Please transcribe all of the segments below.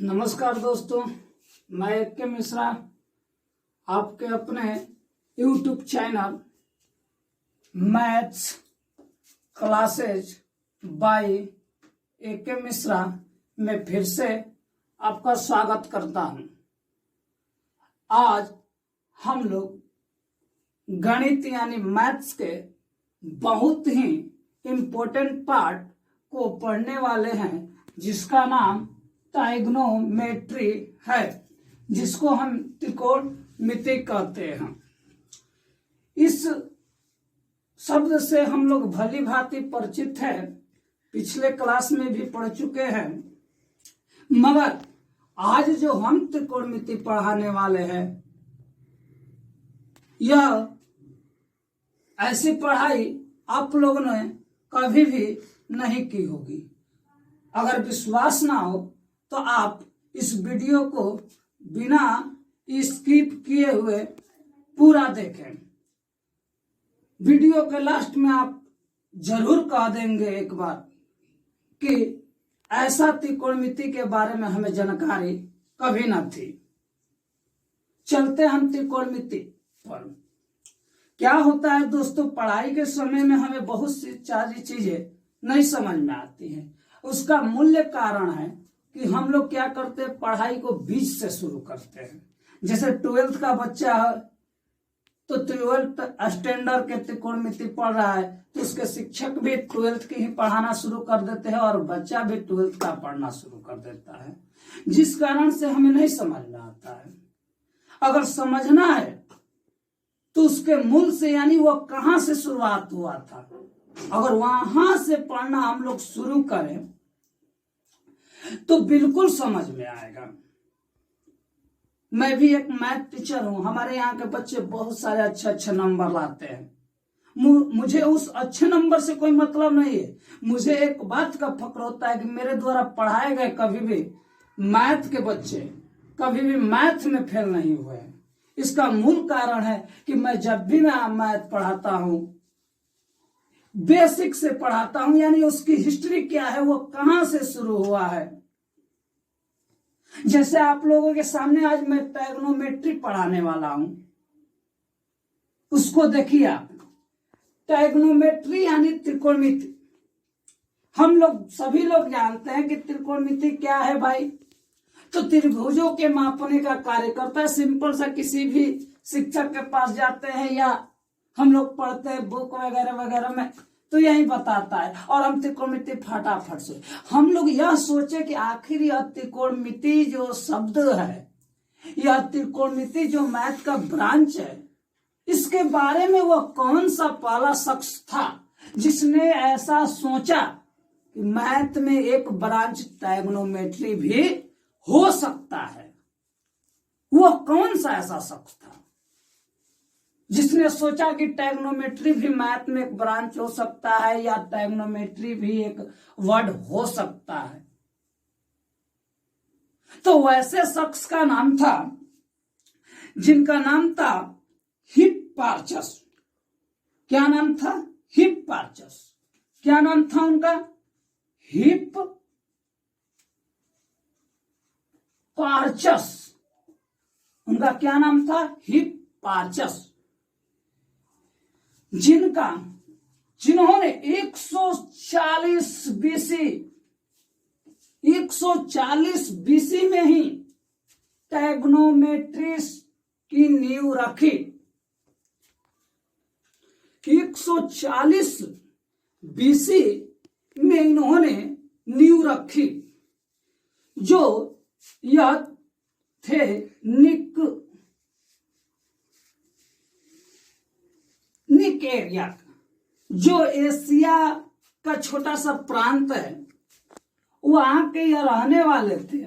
नमस्कार दोस्तों, मैं AK मिश्रा आपके अपने YouTube channel maths classes by AK Mishra में फिर से आपका स्वागत करता हूं। आज हम लोग गणित यानी मैथ्स के बहुत ही इम्पोर्टेंट पार्ट को पढ़ने वाले हैं, जिसका नाम ट्राइगोनोमेट्री है, जिसको हम त्रिकोणमिति कहते हैं। इस शब्द से हम लोग भली भांति परिचित हैं, पिछले क्लास में भी पढ़ चुके हैं, मगर आज जो हम त्रिकोणमिति पढ़ाने वाले हैं, यह ऐसी पढ़ाई आप लोगों ने कभी भी नहीं की होगी। अगर विश्वास ना हो तो आप इस वीडियो को बिना स्किप किए हुए पूरा देखें। वीडियो के लास्ट में आप जरूर कह देंगे एक बार कि ऐसा त्रिकोणमिति के बारे में हमें जानकारी कभी न थी। चलते हम त्रिकोणमिति पर। क्या होता है दोस्तों, पढ़ाई के समय में हमें बहुत सी सारी चीजें नहीं समझ में आती हैं। उसका मूल्य कारण है कि हम लोग क्या करते हैं, पढ़ाई को बीच से शुरू करते हैं। जैसे 12th का बच्चा है तो 12th स्टैंडर्ड के त्रिकोणमिति पढ़ रहा है, तो उसके शिक्षक भी 12th की ही पढ़ाना शुरू कर देते हैं और बच्चा भी 12th का पढ़ना शुरू कर देता है, जिस कारण से हमें नहीं समझ में आता है। अगर समझना है तो उसके मूल से, यानी वो कहां से शुरुआत हुआ था, अगर वहां से पढ़ना हम लोग शुरू करें तो बिल्कुल समझ में आएगा। मैं भी एक मैथ टीचर हूं, हमारे यहाँ के बच्चे बहुत सारे अच्छे नंबर लाते हैं। मुझे उस अच्छे नंबर से कोई मतलब नहीं है। मुझे एक बात का फक्र होता है कि मेरे द्वारा पढ़ाए गए कभी भी मैथ के बच्चे कभी भी मैथ में फेल नहीं हुए। इसका मूल कारण है कि मैं जब भी मैं मैथ पढ़ाता हूं, बेसिक से पढ़ाता हूं, यानी उसकी हिस्ट्री क्या है, वो कहां से शुरू हुआ है। जैसे आप लोगों के सामने आज मैं ट्राइगोनोमेट्री पढ़ाने वाला हूं, उसको देखिए आप। ट्राइगोनोमेट्री यानी त्रिकोणमिति। हम लोग सभी लोग जानते हैं कि त्रिकोणमिति क्या है भाई, तो त्रिभुजों के मापने का कार्य करता है। सिंपल सा, किसी भी शिक्षक के पास जाते हैं या हम लोग पढ़ते हैं बुक वगैरह वगैरह में, तो यही बताता है। और हम त्रिकोणमिति फटाफट से हम लोग यह सोचे कि आखिर यह त्रिकोणमिति जो शब्द है, यह त्रिकोणमिति जो मैथ का ब्रांच है, इसके बारे में वह कौन सा पहला शख्स था जिसने ऐसा सोचा कि मैथ में एक ब्रांच ट्राइगोनोमेट्री भी हो सकता है। वह कौन सा ऐसा शख्स था जिसने सोचा कि ट्राइगोनोमेट्री भी मैथ में एक ब्रांच हो सकता है, या ट्राइगोनोमेट्री भी एक वर्ड हो सकता है। तो वैसे शख्स का नाम था, जिनका नाम था हिप्पार्चस। क्या नाम था? हिप्पार्चस। क्या नाम था उनका? हिप्पार्चस। उनका क्या नाम था? हिप्पार्चस। जिन्होंने 140 बीसी में ही ट्राइगोनोमेट्री की नींव रखी। 140 बीसी में इन्होंने नींव रखी, जो यह थे निक एरिया, जो एशिया का छोटा सा प्रांत है, वहां के यह रहने वाले थे।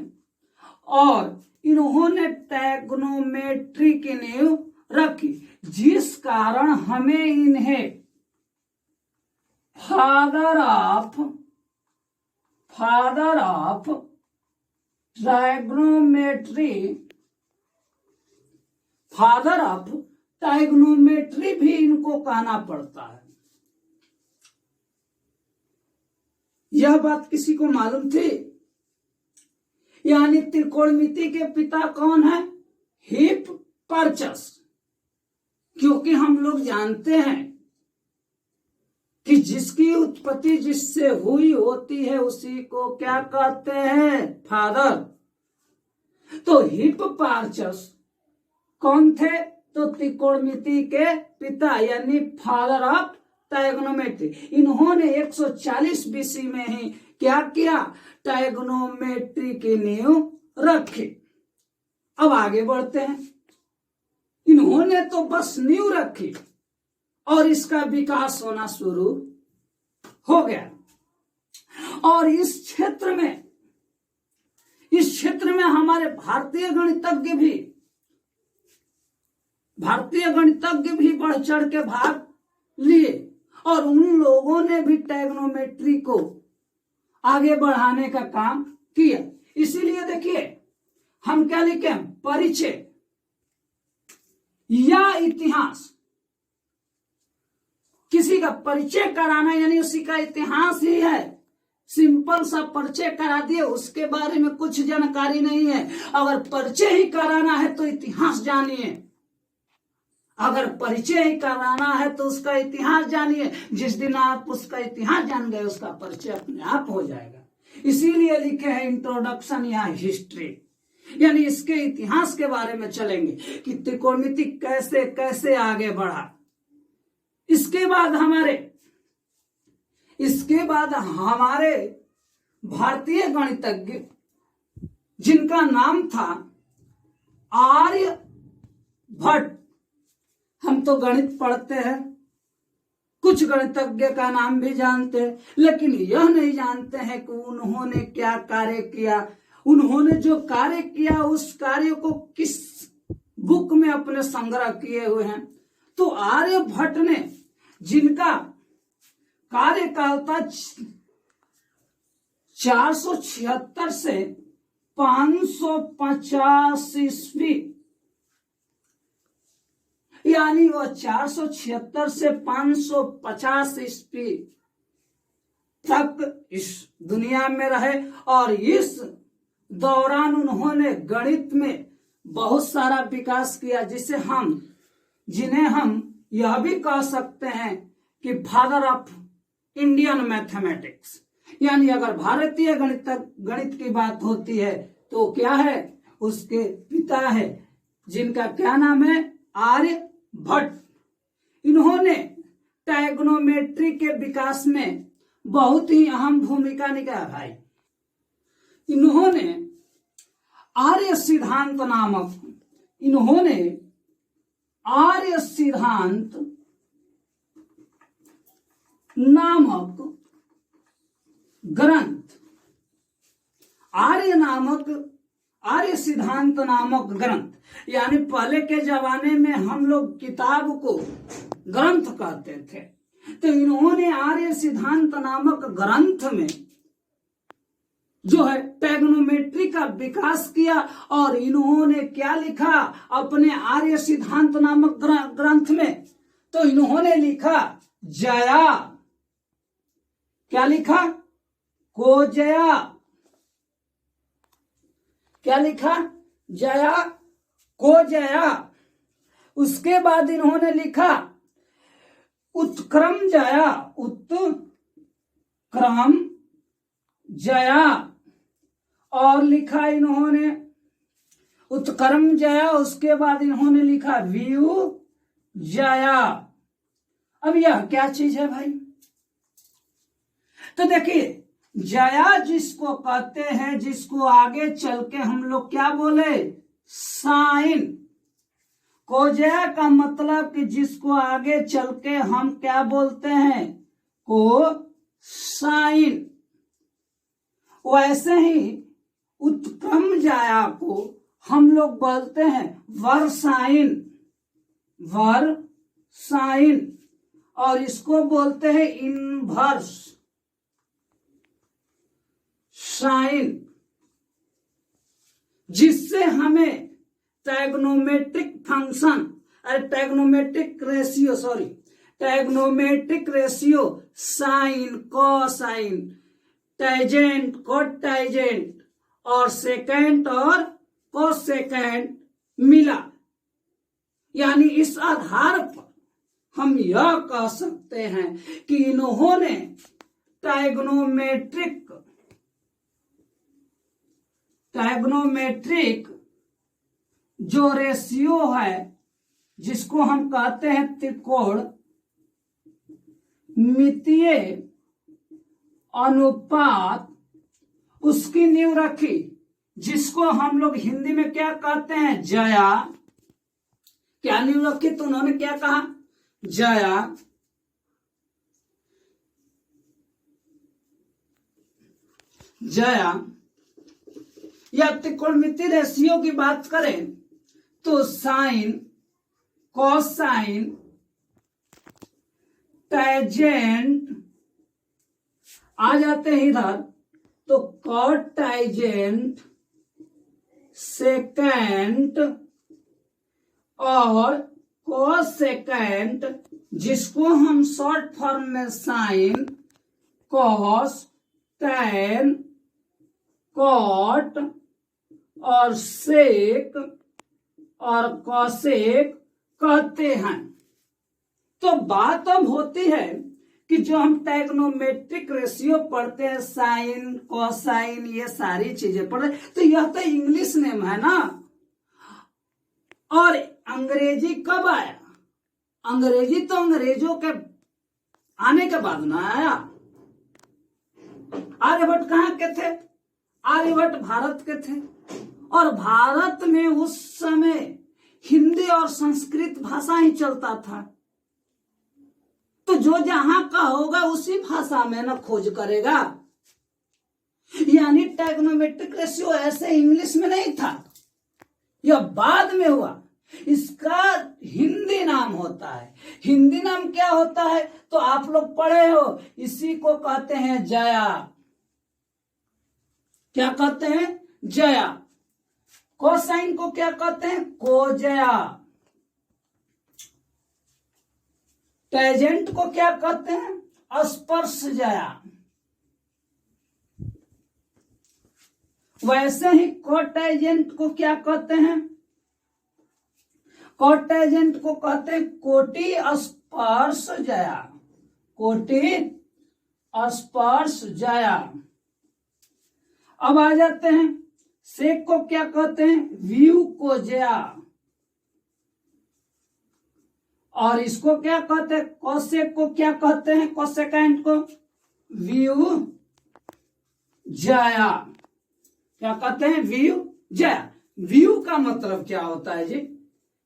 और इन्होंने ट्राइगोनोमेट्री की नींव रखी, जिस कारण हमें इन्हें फादर ऑफ ट्राइगोनोमेट्री भी इनको कहना पड़ता है। यह बात किसी को मालूम थी? यानी त्रिकोणमिति के पिता कौन है? हिप्पार्चस। क्योंकि हम लोग जानते हैं कि जिसकी उत्पत्ति जिससे हुई होती है उसी को क्या कहते हैं? फादर। तो हिप्पार्चस कौन थे? तो त्रिकोणमिति के पिता यानी फादर ऑफ ट्रायगोनोमेट्री। इन्होंने 140 बीसी में ही क्या किया? ट्रायगोनोमेट्री की नींव रखी। अब आगे बढ़ते हैं। इन्होंने तो बस नींव रखी और इसका विकास होना शुरू हो गया। और इस क्षेत्र में हमारे भारतीय गणितज्ञ भी बढ़ चढ़ के भाग लिए और उन लोगों ने भी ट्रायगोनोमेट्री को आगे बढ़ाने का काम किया। इसीलिए देखिए हम क्या लिखे? परिचय या इतिहास। किसी का परिचय कराना यानी उसी का इतिहास ही है। सिंपल सा परिचय करा दिए, उसके बारे में कुछ जानकारी नहीं है। अगर परिचय ही कराना है तो इतिहास जानिए। अगर परिचय ही कराना है तो उसका इतिहास जानिए। जिस दिन आप उसका इतिहास जान गए उसका परिचय अपने आप हो जाएगा। इसीलिए लिखे हैं इंट्रोडक्शन या हिस्ट्री, यानी इसके इतिहास के बारे में चलेंगे कि त्रिकोणमिति कैसे कैसे आगे बढ़ा। इसके बाद हमारे भारतीय गणितज्ञ जिनका नाम था आर्यभट्ट। हम तो गणित पढ़ते हैं, कुछ गणितज्ञ का नाम भी जानते हैं, लेकिन यह नहीं जानते हैं कि उन्होंने क्या कार्य किया। उन्होंने जो कार्य किया उस कार्य को किस बुक में अपने संग्रह किए हुए हैं। तो आर्यभट्ट ने, जिनका कार्यकाल था 476 से 550 ईस्वी, यानी वह 476 से 550 ईस्वी तक इस दुनिया में रहे और इस दौरान उन्होंने गणित में बहुत सारा विकास किया, जिन्हें हम यह भी कह सकते हैं कि फादर ऑफ इंडियन मैथमेटिक्स। यानी अगर भारतीय गणित की बात होती है तो क्या है? उसके पिता है, जिनका क्या नाम है? आर्यभट्ट। इन्होंने ट्रायगोनोमेट्री के विकास में बहुत ही अहम भूमिका निभाई। इन्होंने आर्य सिद्धांत नामक ग्रंथ, आर्य सिद्धांत नामक ग्रंथ, यानी पहले के जमाने में हम लोग किताब को ग्रंथ कहते थे। तो इन्होंने आर्य सिद्धांत नामक ग्रंथ में जो है ट्रायगोनोमेट्री का विकास किया। और इन्होंने क्या लिखा अपने आर्य सिद्धांत नामक ग्रंथ में? तो इन्होंने लिखा जया। क्या लिखा? कोजया। क्या लिखा? जया कोजया। उसके बाद इन्होंने लिखा उत्क्रम जया, उत्क्रम जया। और लिखा इन्होंने उत्क्रम जया। उसके बाद इन्होंने लिखा व्यू जया। अब यह क्या चीज है भाई? तो देखिए, जया जिसको कहते हैं, जिसको आगे चल के हम लोग क्या बोले? साइन। कोजया का मतलब कि जिसको आगे चल के हम क्या बोलते हैं? को साइन। वैसे ही उत्क्रम जया को हम लोग बोलते हैं वर्साइन, वर्साइन। और इसको बोलते हैं इनवर्स साइन, जिससे हमें trigonometric function, trigonometric ratio, sine, cosine, tangent, cotangent और सेकेंड और कोसेकेंड मिला। यानी इस आधार पर हम यह कह सकते हैं कि इन्होंने ट्राइग्नोमेट्रिक जो रेशियो है, जिसको हम कहते हैं त्रिकोणमितीय अनुपात, उसकी नींव रखी, जिसको हम लोग हिंदी में क्या कहते हैं, जया। क्या नींव रखी? तो उन्होंने क्या कहा, जया। या त्रिकोणमितीय रेशियो की बात करें तो साइन, कोसाइन, टैंजेंट आ जाते हैं इधर, तो कॉटैंजेंट, सेकेंट और कोसेकेंट, जिसको हम शॉर्ट फॉर्म में साइन, कॉस, टैन, कॉट और सेक और कॉसेक कहते हैं। तो बात अब होती है कि जो हम ट्राइग्नोमेट्रिक रेशियो पढ़ते हैं, साइन, कोसाइन, ये सारी चीजें पढ़ते हैं, तो यह तो इंग्लिश नेम है ना। और अंग्रेजी कब आया? अंग्रेजी तो अंग्रेजों के आने के बाद ना आया। आर्यभट्ट कहाँ के थे? आर्यभट्ट भारत के थे, और भारत में उस समय हिंदी और संस्कृत भाषा ही चलता था। तो जो जहां का होगा उसी भाषा में ना खोज करेगा। यानी ट्राइग्नोमेट्रिक रेशियो ऐसे इंग्लिश में नहीं था, यह बाद में हुआ। इसका हिंदी नाम होता है। हिंदी नाम क्या होता है तो आप लोग पढ़े हो, इसी को कहते हैं जया। क्या कहते हैं? जया। कोसाइन को क्या कहते हैं? कोजया। टैंजेंट को क्या कहते हैं? स्पर्श जया। वैसे ही कोटैंजेंट को क्या कहते हैं? कोटैंजेंट को कहते हैं कोटि स्पर्श जया। कोटि स्पर्श जया। अब आ जाते हैं, सेक को क्या कहते हैं? व्यू को जया। और इसको क्या कहते हैं? कोसेक को क्या कहते हैं? कोसेकेंट को व्यू जया। क्या कहते हैं? व्यू जया। व्यू का मतलब क्या होता है जी?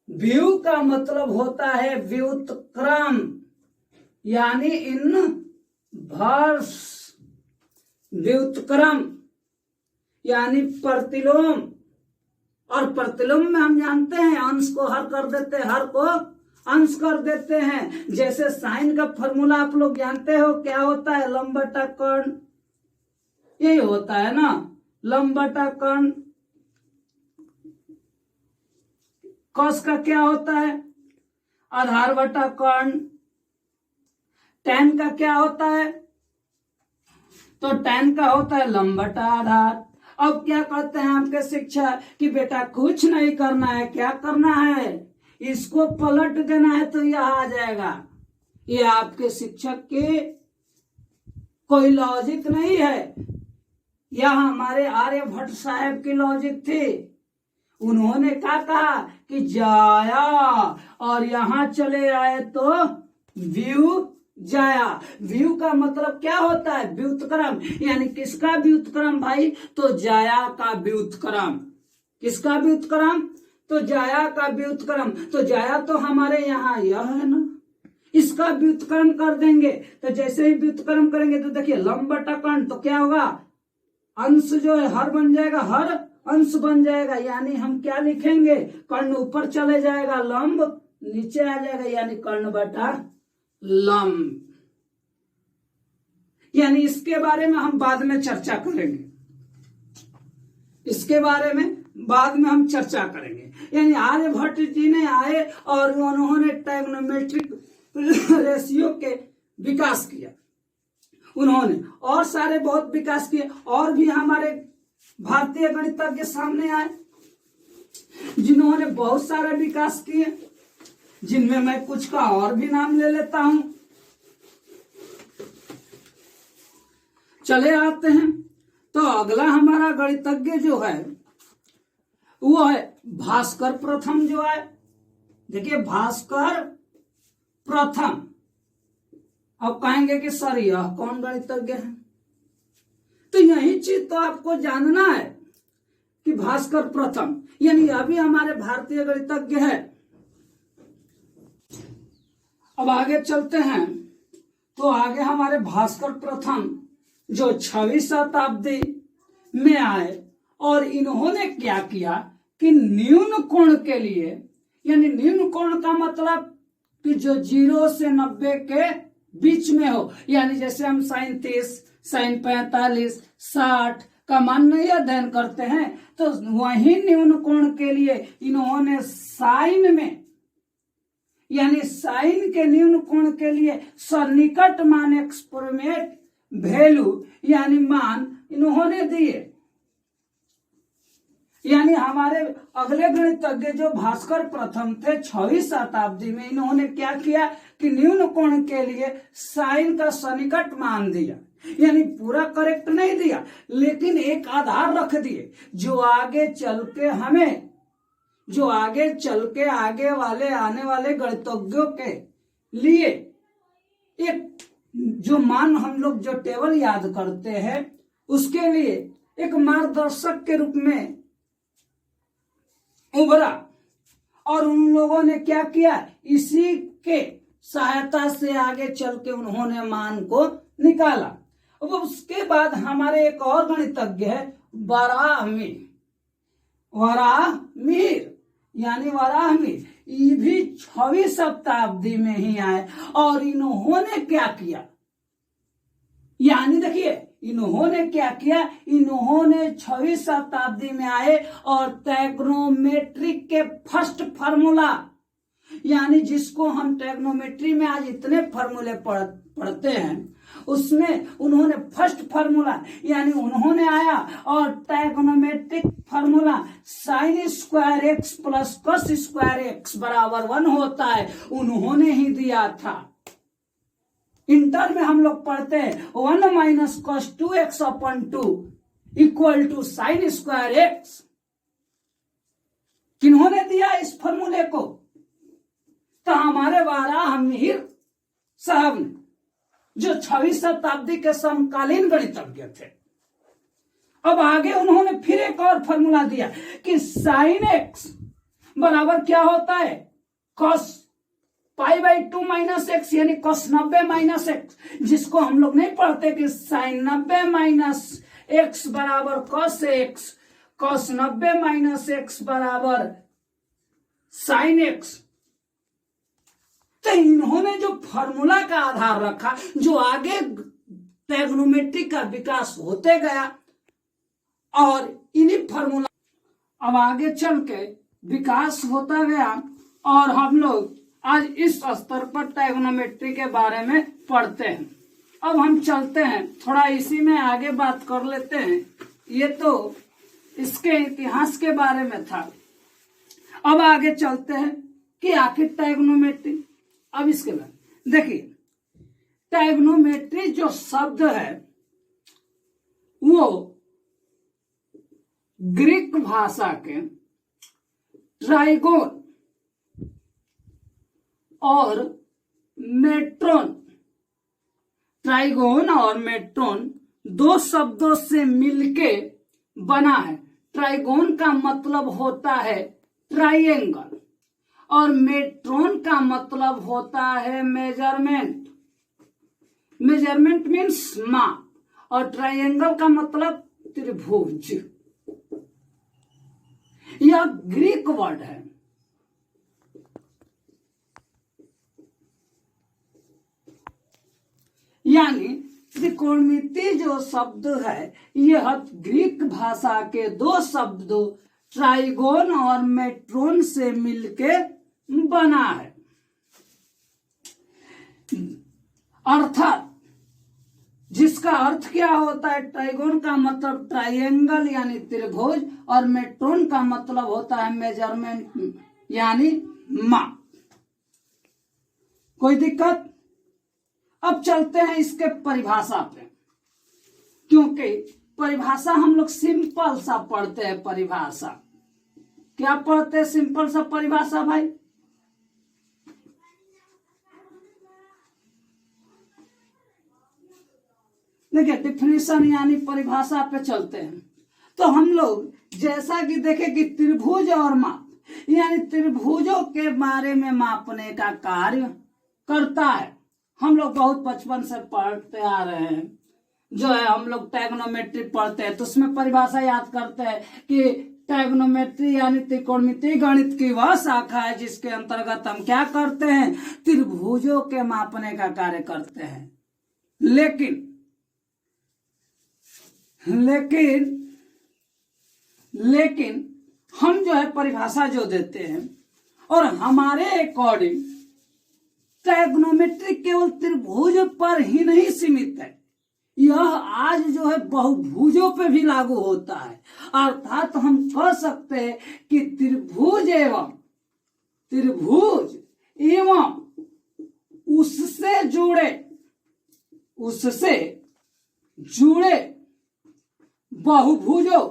व्यू का मतलब होता है व्युत्क्रम, यानी इन वर्स। व्युत्क्रम यानी प्रतिलोम, और प्रतिलोम में हम जानते हैं अंश को हर कर देते हैं, हर को अंश कर देते हैं। जैसे साइन का फॉर्मूला आप लोग जानते हो, क्या होता है? लंब बटा कर्ण, यही होता है ना, लंब बटा कर्ण। कॉस का क्या होता है? आधार बटा कर्ण। टैन का क्या होता है? तो टैन का होता है लंब बटा आधार। अब क्या कहते हैं आपके शिक्षा कि बेटा कुछ नहीं करना है, क्या करना है? इसको पलट देना है तो यह आ जाएगा। ये आपके शिक्षक के कोई लॉजिक नहीं है, यह हमारे आर्यभट्ट साहब की लॉजिक थी। उन्होंने क्या कहा कि जाया, और यहां चले आए तो व्यू जाया। व्यू का मतलब क्या होता है? व्युत्क्रम। यानी किसका व्युत्क्रम भाई? तो जाया का व्युत्क्रम। किसका व्युत्क्रम? तो जाया का व्युत्क्रम। तो जाया तो हमारे यहाँ यह है ना, इसका व्युत्क्रम कर देंगे। तो जैसे ही व्युत्क्रम करेंगे तो देखिए लंब बटा कर्ण, तो क्या होगा? अंश जो है हर बन जाएगा, हर अंश बन जाएगा। यानी हम क्या लिखेंगे? कर्ण ऊपर चले जाएगा, लंब नीचे आ जाएगा, यानी कर्ण बटा लंब। यानी इसके बारे में हम बाद में चर्चा करेंगे, इसके बारे में बाद में हम चर्चा करेंगे। यानी आर्यभट्ट जी ने आए और उन्होंने ट्राइग्नोमेट्रिक रेशियो के विकास किया। उन्होंने और सारे बहुत विकास किए, और भी हमारे भारतीय गणितज्ञ सामने आए जिन्होंने बहुत सारे विकास किए, जिनमें मैं कुछ का और भी नाम ले लेता हूं। चले आते हैं। तो अगला हमारा गणितज्ञ जो है वो है भास्कर प्रथम जो है। देखिए भास्कर प्रथम। अब कहेंगे कि सर यह कौन गणितज्ञ है? तो यही चीज तो आपको जानना है कि भास्कर प्रथम यानी अभी हमारे भारतीय गणितज्ञ है। अब आगे चलते हैं। तो आगे हमारे भास्कर प्रथम जो 6वीं शताब्दी में आए और इन्होंने क्या किया कि न्यून कोण के लिए, यानी न्यून कोण का मतलब कि जो 0 से 90 के बीच में हो, यानी जैसे हम sin 30, sin 45, 60 का मान नहीं अध्ययन करते हैं, तो वही न्यून कोण के लिए इन्होंने साइन में, यानी साइन के न्यून कोण के लिए सन्निकट मान एक्सपेरिमेंट वैल्यू यानी मान इन्होंने दिए। यानी हमारे अगले गणितज्ञ जो भास्कर प्रथम थे 6वीं शताब्दी में, इन्होंने क्या किया कि न्यून कोण के लिए साइन का सन्निकट मान दिया। यानी पूरा करेक्ट नहीं दिया, लेकिन एक आधार रख दिए जो आगे चल के आगे वाले आने वाले गणितज्ञों के लिए एक जो मान हम लोग जो टेबल याद करते हैं उसके लिए एक मार्गदर्शक के रूप में उभरा। और उन लोगों ने क्या किया, इसी के सहायता से आगे चल के उन्होंने मान को निकाला। अब उसके बाद हमारे एक और गणितज्ञ है वराहमिहिर, यानी वराहमिहिर। ये भी 6वीं शताब्दी में ही आए और इन्होंने क्या किया, यानी देखिए इन्होंने क्या किया, इन्होंने 6वीं शताब्दी में आए और ट्रिग्नोमेट्री के फर्स्ट फार्मूला, यानी जिसको हम ट्रिग्नोमेट्री में आज इतने फार्मूले पढ़ते हैं, उसमें उन्होंने फर्स्ट फार्मूला यानी उन्होंने आया और trigonometric formula sin square x plus cos square x बराबर 1 होता है, उन्होंने ही दिया था। इंटर में हम लोग पढ़ते हैं 1 minus cos 2x upon 2 equal to sine square X. किन्होंने दिया इस फॉर्मूले को? तो हमारे वराहमिहिर साहब ने, जो 6वीं शताब्दी के समकालीन गणितज्ञ थे। अब आगे उन्होंने फिर एक और फॉर्मूला दिया कि साइन एक्स बराबर क्या होता है, कॉस π/2 माइनस एक्स, यानी कॉस 90 माइनस एक्स, जिसको हम लोग नहीं पढ़ते कि साइन 90 माइनस एक्स बराबर cos x, cos 90 minus x बराबर साइन एक्स। तो इन्होंने जो फॉर्मूला का आधार रखा, जो आगे ट्रिग्नोमेट्री का विकास होते गया और इन्हीं फॉर्मूला अब आगे चल के विकास होता गया और हम लोग आज इस स्तर पर ट्रिग्नोमेट्री के बारे में पढ़ते हैं। अब हम चलते हैं थोड़ा इसी में आगे बात कर लेते हैं। ये तो इसके इतिहास के बारे में था। अब आगे चलते हैं कि आखिर ट्रिग्नोमेट्री। अब इसके बाद देखिए ट्रिग्नोमेट्री जो शब्द है वो ग्रीक भाषा के ट्राइगोन और मेट्रोन, ट्राइगोन और मेट्रोन दो शब्दों से मिलके बना है। ट्राइगोन का मतलब होता है ट्राइएंगल और मेट्रोन का मतलब होता है मेजरमेंट। मेजरमेंट मीन्स माप और ट्राइएंगल का मतलब त्रिभुज। यह ग्रीक वर्ड है। यानी त्रिकोणमिति जो शब्द है यह ग्रीक भाषा के दो शब्दों ट्राइगोन और मेट्रोन से मिलके बना है। अर्थात जिसका अर्थ क्या होता है, ट्राइगोन का मतलब ट्राइंगल यानी त्रिभुज, और मेट्रोन का मतलब होता है मेजरमेंट यानी माप। कोई दिक्कत? अब चलते हैं इसके परिभाषा पे, क्योंकि परिभाषा हम लोग सिंपल सा पढ़ते हैं। परिभाषा क्या पढ़ते हैं? सिंपल सा परिभाषा भाई। देखिए डिफिनेशन यानी परिभाषा पे चलते हैं। तो हम लोग जैसा कि देखें कि त्रिभुज और माप यानी त्रिभुजों के बारे में मापने का कार्य करता है। हम लोग बहुत बचपन से पढ़ते आ रहे हैं, जो है हम लोग ट्रायगोनोमेट्री पढ़ते हैं, तो उसमें परिभाषा याद करते हैं कि ट्रायगोनोमेट्री यानी त्रिकोणमितीय गणित की वह शाखा है जिसके अंतर्गत हम क्या करते हैं, त्रिभुजों के मापने का कार्य करते हैं। लेकिन हम जो है परिभाषा जो देते हैं, और हमारे अकॉर्डिंग ट्रायगोनोमेट्री केवल त्रिभुज पर ही नहीं सीमित है, यह आज जो है बहुभुजों पे भी लागू होता है। अर्थात हम कह सकते हैं कि त्रिभुज एवं उससे जुड़े बहुभुजों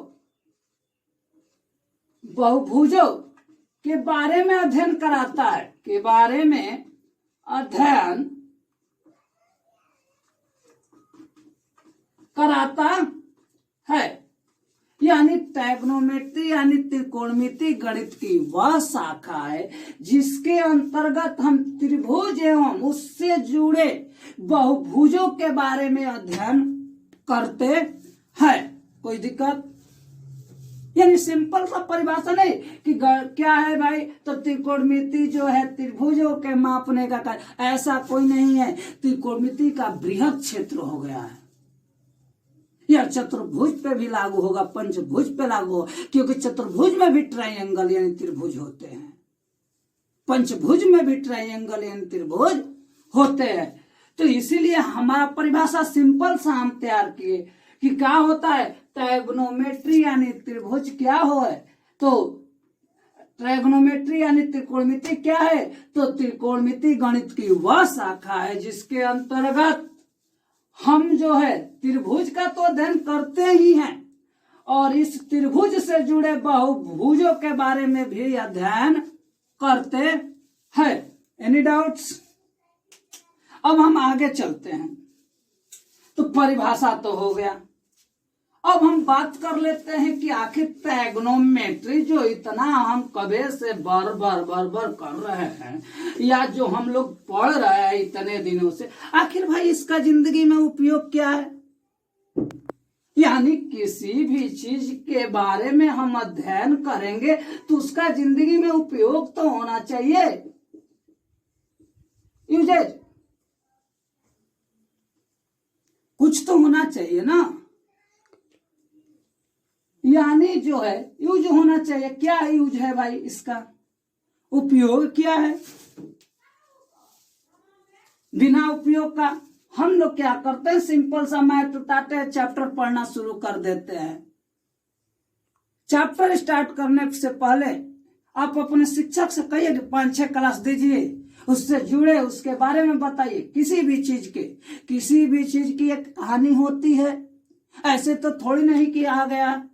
के बारे में अध्ययन कराता है, यानी ट्रायगोनोमेट्री यानी त्रिकोणमितीय गणित की वह शाखा है जिसके अंतर्गत हम त्रिभुज एवं उससे जुड़े बहुभुजों के बारे में अध्ययन करते हैं। कोई दिक्कत? यानी सिंपल सा परिभाषा नहीं कि क्या है भाई, तो त्रिकोणमिति जो है त्रिभुजों के मापने का कार्य, ऐसा कोई नहीं है। त्रिकोणमिति का बृहद क्षेत्र हो गया है, यह चतुर्भुज पे भी लागू होगा, पंचभुज पे लागू होगा, क्योंकि चतुर्भुज में भी ट्रायंगल यानी त्रिभुज होते हैं, पंचभुज में भी ट्रायंगल यानी त्रिभुज होते हैं। तो इसीलिए हमारा परिभाषा सिंपल सा हम तैयार किए कि क्या होता है, ट्रायगोनोमेट्री यानी त्रिभुज क्या हो है, तो ट्रायगोनोमेट्री यानी त्रिकोणमिति क्या है, तो त्रिकोणमिति गणित की वह शाखा है जिसके अंतर्गत हम जो है त्रिभुज का तो अध्ययन करते ही हैं, और इस त्रिभुज से जुड़े बहुभुजों के बारे में भी अध्ययन करते हैं। Any doubts? अब हम आगे चलते हैं। तो परिभाषा तो हो गया, अब हम बात कर लेते हैं कि आखिर ट्रायगोनोमेट्री जो इतना हम कबे से बार बार कर रहे हैं, या जो हम लोग पढ़ रहे हैं इतने दिनों से, आखिर भाई इसका जिंदगी में उपयोग क्या है? यानी किसी भी चीज के बारे में हम अध्ययन करेंगे तो उसका जिंदगी में उपयोग तो होना चाहिए, यूजेज कुछ तो होना चाहिए ना, यानी जो है यूज होना चाहिए। क्या यूज है भाई, इसका उपयोग क्या है? बिना उपयोग का हम लोग क्या करते हैं, सिंपल सा मैथ उठाते हैं, चैप्टर पढ़ना शुरू कर देते हैं। चैप्टर स्टार्ट करने से पहले आप अपने शिक्षक से कहिए कि 5-6 क्लास दीजिए, उससे जुड़े उसके बारे में बताइए। किसी भी चीज की एक कहानी होती है, ऐसे तो थोड़ी नहीं कि आ गया,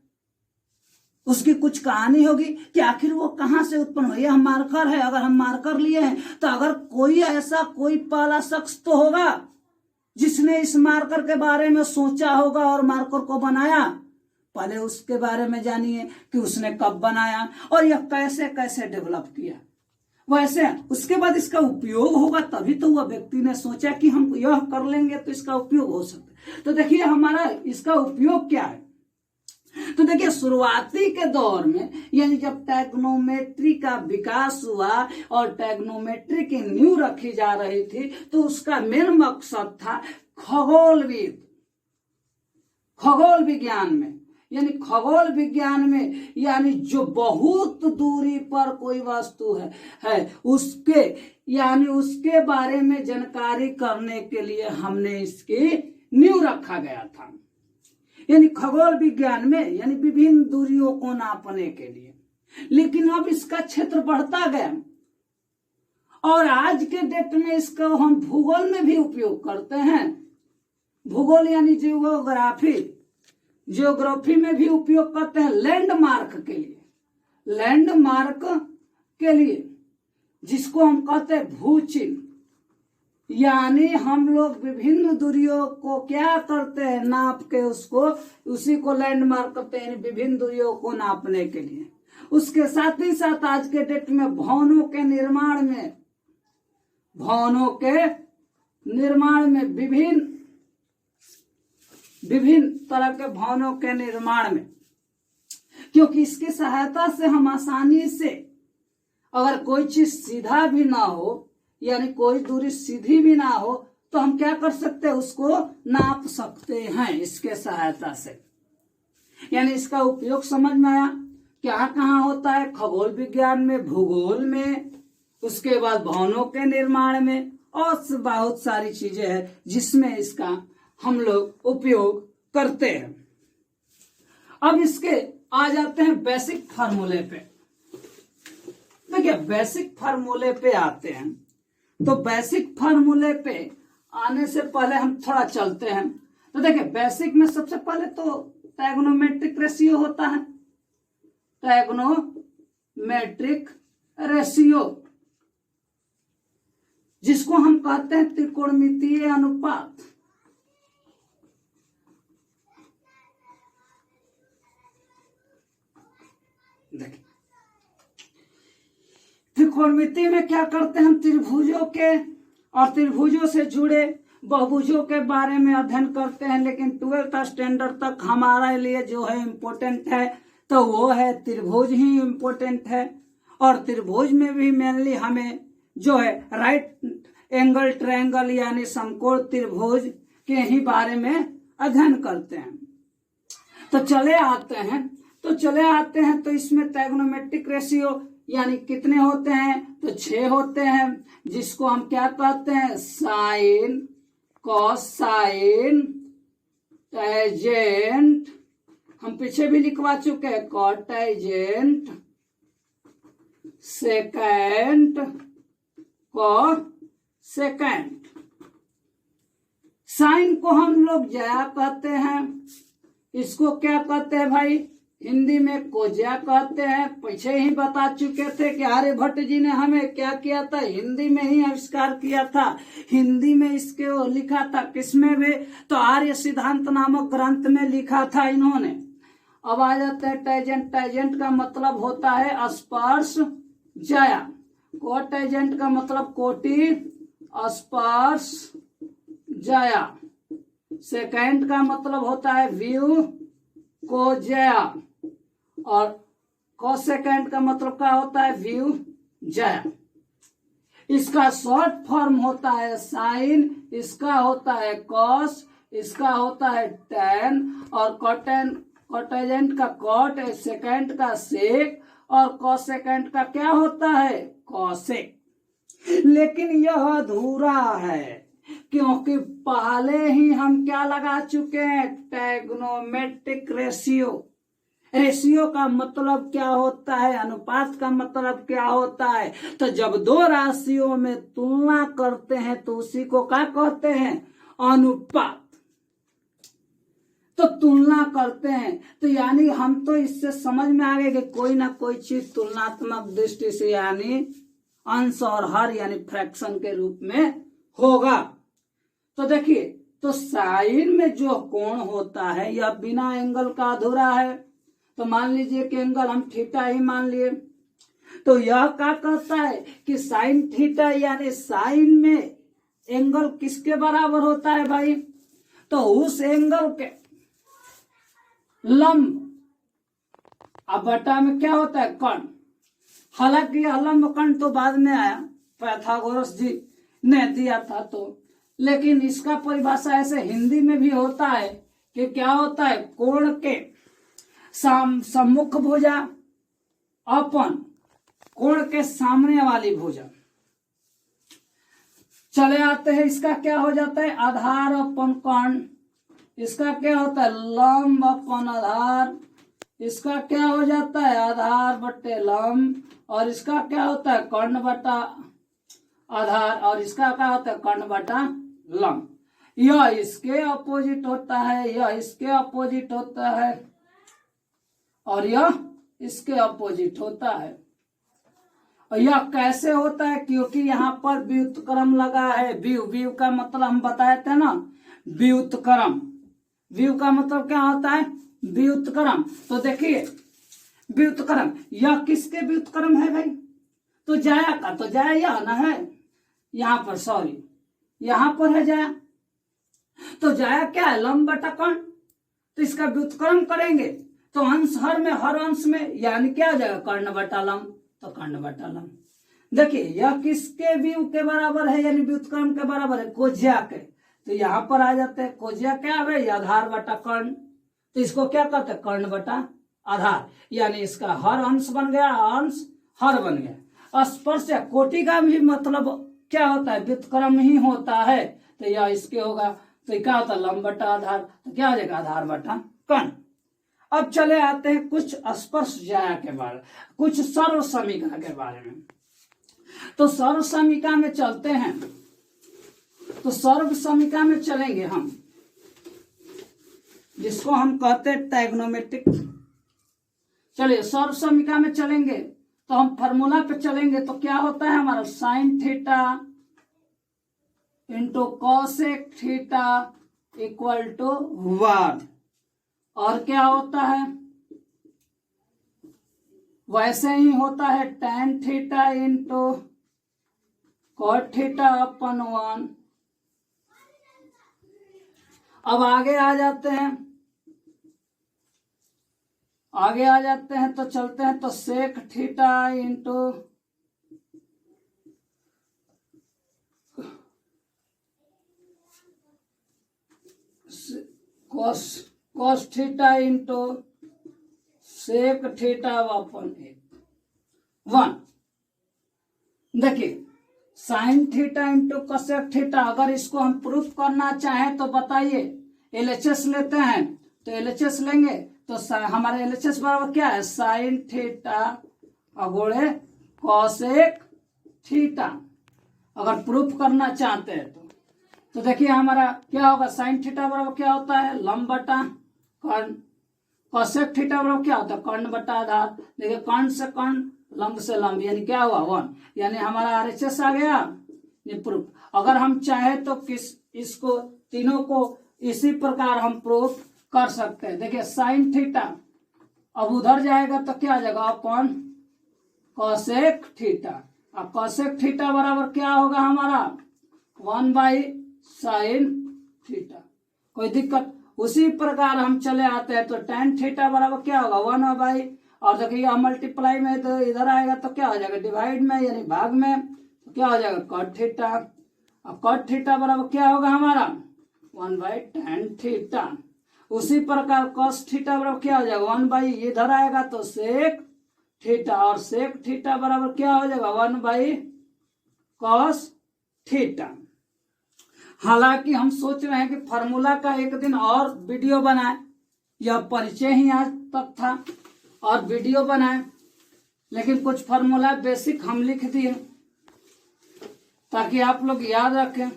उसकी कुछ कहानी होगी कि आखिर वो कहां से उत्पन्न हुई। हम मार्कर है, अगर हम मार्कर लिए हैं तो अगर कोई पहला शख्स तो होगा जिसने इस मार्कर के बारे में सोचा होगा और मार्कर को बनाया। पहले उसके बारे में जानिए कि उसने कब बनाया और यह कैसे कैसे डेवलप किया, वैसे उसके बाद इसका उपयोग होगा, तभी तो वह व्यक्ति ने सोचा कि हम यह कर लेंगे तो इसका उपयोग हो सकता है। तो देखिए हमारा इसका उपयोग क्या है। तो देखिए शुरुआती के दौर में, यानी जब ट्रायगोनोमेट्री का विकास हुआ और ट्रायगोनोमेट्री की नींव रखी जा रही थी, तो उसका मेन मकसद था खगोल विज्ञान में, यानी जो बहुत दूरी पर कोई वस्तु है उसके बारे में जानकारी करने के लिए हमने इसकी नींव रखा गया था, यानी खगोल विज्ञान में, यानी विभिन्न दूरियों को नापने के लिए। लेकिन अब इसका क्षेत्र बढ़ता गया और आज के डेट में इसका हम भूगोल में भी उपयोग करते हैं। भूगोल यानी जियोग्राफी में भी उपयोग करते हैं लैंडमार्क के लिए। लैंडमार्क के लिए जिसको हम कहते हैं भू चिन्ह, यानी हम लोग विभिन्न दूरियों को क्या करते हैं, नाप के उसी को लैंडमार्क करते हैं, विभिन्न दूरियों को नापने के लिए। उसके साथ ही साथ आज के डेट में भवनों के निर्माण में विभिन्न तरह के भवनों के निर्माण में, क्योंकि इसकी सहायता से हम आसानी से, अगर कोई चीज सीधा भी ना हो, यानी कोई दूरी सीधी भी ना हो, तो हम क्या कर सकते हैं, उसको नाप सकते हैं इसके सहायता से। यानी इसका उपयोग समझ में आया। क्या कहाँ होता है, खगोल विज्ञान में, भूगोल में, उसके बाद भवनों के निर्माण में, और बहुत सारी चीजें हैं जिसमें इसका हम लोग उपयोग करते हैं। अब इसके आ जाते हैं बेसिक फार्मूले पे। देखिए बेसिक फार्मूले पे आते हैं, तो बेसिक फार्मूले पे आने से पहले हम थोड़ा चलते हैं। तो देखिए बेसिक में सबसे पहले तो ट्रायगोनोमेट्रिक रेशियो होता है, ट्रायगोनोमेट्रिक रेशियो, जिसको हम कहते हैं त्रिकोणमितीय अनुपात। देखिए त्रिकोणमिति में क्या करते हैं, हम त्रिभुजों के और त्रिभुजों से जुड़े बहुभुजों के बारे में अध्ययन करते हैं। लेकिन 12th स्टैंडर्ड तक हमारे लिए जो है इम्पोर्टेंट है तो वो है त्रिभुज ही इम्पोर्टेंट है। और त्रिभुज में भी मेनली हमें जो है राइट एंगल ट्रायंगल यानी समकोण त्रिभुज के ही बारे में अध्ययन करते हैं। तो चले आते हैं तो इसमें ट्रायगोनोमेट्रिक रेशियो यानी कितने होते हैं, तो 6 होते हैं, जिसको हम क्या कहते हैं, साइन, कोसाइन, टैंजेंट, हम पीछे भी लिखवा चुके हैं, कोटैंजेंट, सेकेंट, कोसेकेंट। साइन को हम लोग ज्या कहते हैं, इसको क्या कहते हैं भाई, हिंदी में कोज्या कहते हैं। पीछे ही बता चुके थे कि आर्यभट्ट जी ने हमें क्या किया था, हिंदी में ही आविष्कार किया था। हिंदी में इसके लिखा था किसमें भी, तो आर्य सिद्धांत नामक ग्रंथ में लिखा था इन्होंने। अब आ जाते हैं टैंजेंट। टैंजेंट का मतलब होता है स्पर्श ज्या, कोटैंजेंट का मतलब कोटि स्पर्श ज्या, सेकेंड का मतलब होता है व्यू कोज्या, और कोसेकेंट का मतलब क्या होता है, व्यू ज्या। इसका शॉर्ट फॉर्म होता है साइन, इसका होता है कॉस, इसका होता है टैन, और कोटैंजेंट का कॉट, सेकेंड का सेक, और कोसेकेंट का क्या होता है, कोसेक। लेकिन यह अधूरा है क्योंकि पहले ही हम क्या लगा चुके हैं, ट्रायगोनोमेट्रिक रेशियो। रेशियो का मतलब क्या होता है, अनुपात का मतलब क्या होता है, तो जब दो राशियों में तुलना करते हैं तो उसी को क्या कहते हैं, अनुपात। तो तुलना करते हैं तो यानी हम तो इससे समझ में आ गए कि कोई ना कोई चीज तुलनात्मक दृष्टि से यानी अंश और हर यानी फ्रैक्शन के रूप में होगा। तो देखिए, तो साइन में जो कोण होता है यह बिना एंगल का अधूरा है। तो मान लीजिए कि एंगल हम थीटा ही मान लिए, तो यह क्या कहता है कि साइन थीटा यानी साइन में एंगल किसके बराबर होता है भाई, तो उस एंगल के लंब, अब बटा में क्या होता है, कण। हालांकि यह लंब कण तो बाद में आया, पाइथागोरस जी ने दिया था, तो लेकिन इसका परिभाषा ऐसे हिंदी में भी होता है कि क्या होता है, कोण के सम्मुख भुजा अपन कोण के सामने वाली भुजा। चले आते हैं, इसका क्या हो जाता है, आधार अपन कोण, इसका क्या होता है लंब अपन आधार, इसका क्या हो जाता है आधार बटे लंब, और इसका क्या होता है कर्ण बटा आधार, और इसका क्या होता है कर्ण बटा लंब। यह इसके अपोजिट होता है, यह इसके अपोजिट होता है, और यह इसके अपोजिट होता है। और यह कैसे होता है क्योंकि यहाँ पर व्युत्क्रम लगा है। व्यू का मतलब हम बताए थे ना व्युत्क्रम, व्यू का मतलब क्या होता है व्युत्क्रम। तो देखिए व्युत्क्रम, यह किसके व्युत्क्रम है भाई, तो जाया का, तो जाया यह ना है यहाँ पर, सॉरी यहाँ पर है जाया, तो जाया क्या है लंब बटा कर्ण, तो इसका व्युत्क्रम करेंगे तो अंश हर में, हर अंश में यानी क्या हो जाएगा कर्ण बटा लंब, तो कर्ण बटा लंब। देखिए यह किसके व्यू के बराबर है यानी व्युत्क्रम के बराबर है कोज्या के, तो यहाँ पर आ जाते हैं कोज्या क्या है आधार बटा कर्ण, तो इसको क्या कहते हैं कर्ण बटा आधार, यानी इसका हर अंश बन गया, अंश हर बन गया। स्पर्श या कोटि का भी मतलब क्या होता है व्युत्क्रम ही होता है, तो यह इसके होगा, तो क्या होता है लंब बटा आधार, तो क्या हो जाएगा आधार बटा कर्ण। अब चले आते हैं कुछ स्पर्श जाया के बारे में, कुछ सर्व समीका के बारे में। तो सर्व समीका में चलते हैं, तो सर्व समीका में चलेंगे हम, जिसको हम कहते हैं ट्रायगोनोमेट्रिक। चलिए सर्व समीका में चलेंगे तो हम फार्मूला पे चलेंगे, तो क्या होता है हमारा sine theta into cosec theta equal to 1, और क्या होता है वैसे ही होता है tan theta into cot theta upon 1। अब आगे आ जाते हैं, आगे आ जाते हैं तो चलते हैं, तो sec theta into cos theta into sec theta upon 1। देखिए sine theta into cosec theta, अगर इसको हम प्रूफ करना चाहें तो बताइए, एलएचएस लेते हैं तो एलएचएस लेंगे, तो हमारा एलएचएस बराबर क्या है साइन थीटा अगोड़े कोसेक थीटा, अगर प्रूफ करना चाहते हैं तो देखिए हमारा क्या होगा साइन थीटा बराबर क्या होता है लंब बटा कर्ण, कोसेक थीटा बराबर क्या होता है कर्ण बटा आधार। देखिए कर्ण से कर्ण, लंब से लंब, यानी क्या हुआ 1, यानी हमारा आरएचएस आ गया ये प्रूफ। अगर हम चाहे तो इसको तीनों को इसी प्रकार हम प्रूफ कर सकते हैं। देखिए साइन थीटा अब उधर जाएगा तो क्या आ जाएगा अपन कोसेक थीटा, अब कोसेक थीटा बराबर क्या होगा हमारा 1/sin थीटा, कोई दिक्कत। उसी प्रकार हम चले आते हैं तो tan थीटा बराबर क्या होगा 1/, और देखिए मल्टीप्लाई में तो इधर आएगा तो क्या हो जाएगा डिवाइड में यानी भाग में, तो क्या हो जाएगा कॉट थीटा। अब कॉट थीटा बराबर क्या होगा हमारा 1/tan थीटा। उसी प्रकार कॉस थीटा बराबर क्या हो जाएगा 1/, इधर आएगा तो सेक थीटा, और सेक थीटा बराबर क्या हो जाएगा 1/cos थीटा। हालांकि हम सोच रहे हैं कि फार्मूला का एक दिन और वीडियो बनाए, यह परिचय ही आज तक था और वीडियो बनाए, लेकिन कुछ फार्मूला बेसिक हम लिख दिए ताकि आप लोग याद रखें,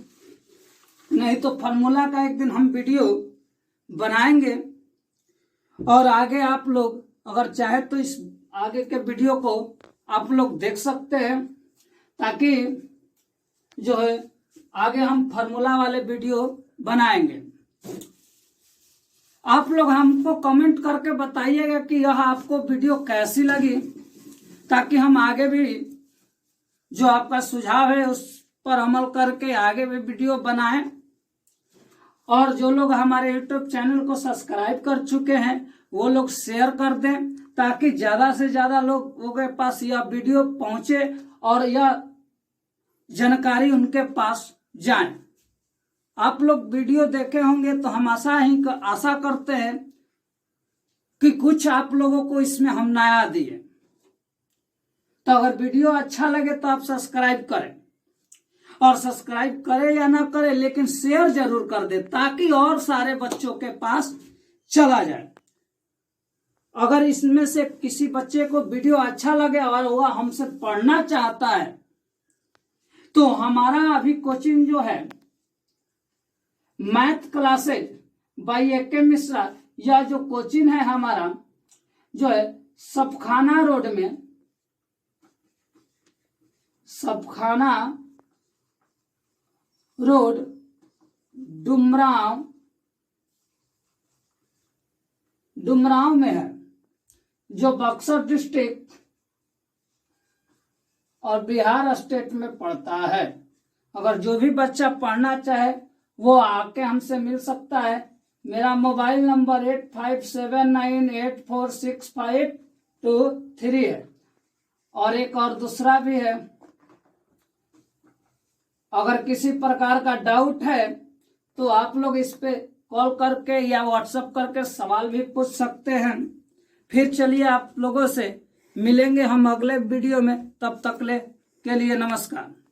नहीं तो फार्मूला का एक दिन हम वीडियो बनाएंगे और आगे आप लोग अगर चाहे तो इस आगे के वीडियो को आप लोग देख सकते हैं, ताकि जो है आगे हम फार्मूला वाले वीडियो बनाएंगे। आप लोग हमको कमेंट करके बताइएगा कि यह आपको वीडियो कैसी लगी, ताकि हम आगे भी जो आपका सुझाव है उस पर अमल करके आगे भी वीडियो बनाएं। और जो लोग हमारे YouTube चैनल को सब्सक्राइब कर चुके हैं वो लोग शेयर कर दें, ताकि ज्यादा से ज्यादा लोगों के पास यह वीडियो पहुंचे और यह जानकारी उनके पास जाए। आप लोग वीडियो देखे होंगे तो हम आशा करते हैं कि कुछ आप लोगों को इसमें हम नया दिए। तो अगर वीडियो अच्छा लगे तो आप सब्सक्राइब करें। और सब्सक्राइब करे या ना करे लेकिन शेयर जरूर कर दे ताकि और सारे बच्चों के पास चला जाए। अगर इसमें से किसी बच्चे को वीडियो अच्छा लगे और वह हमसे पढ़ना चाहता है तो हमारा अभी कोचिंग जो है math classes by AK Mishra, यह जो कोचिंग है हमारा जो है सपखाना रोड में, सपखाना रोड डुमरांव में है, जो बक्सर डिस्ट्रिक्ट और बिहार स्टेट में पड़ता है। अगर जो भी बच्चा पढ़ना चाहे वो आके हमसे मिल सकता है। मेरा मोबाइल नंबर 8579846523 है और एक और दूसरा भी है। अगर किसी प्रकार का डाउट है तो आप लोग इस पे कॉल करके या व्हाट्सएप करके सवाल भी पूछ सकते हैं। फिर चलिए आप लोगों से मिलेंगे हम अगले वीडियो में, तब तक के लिए नमस्कार।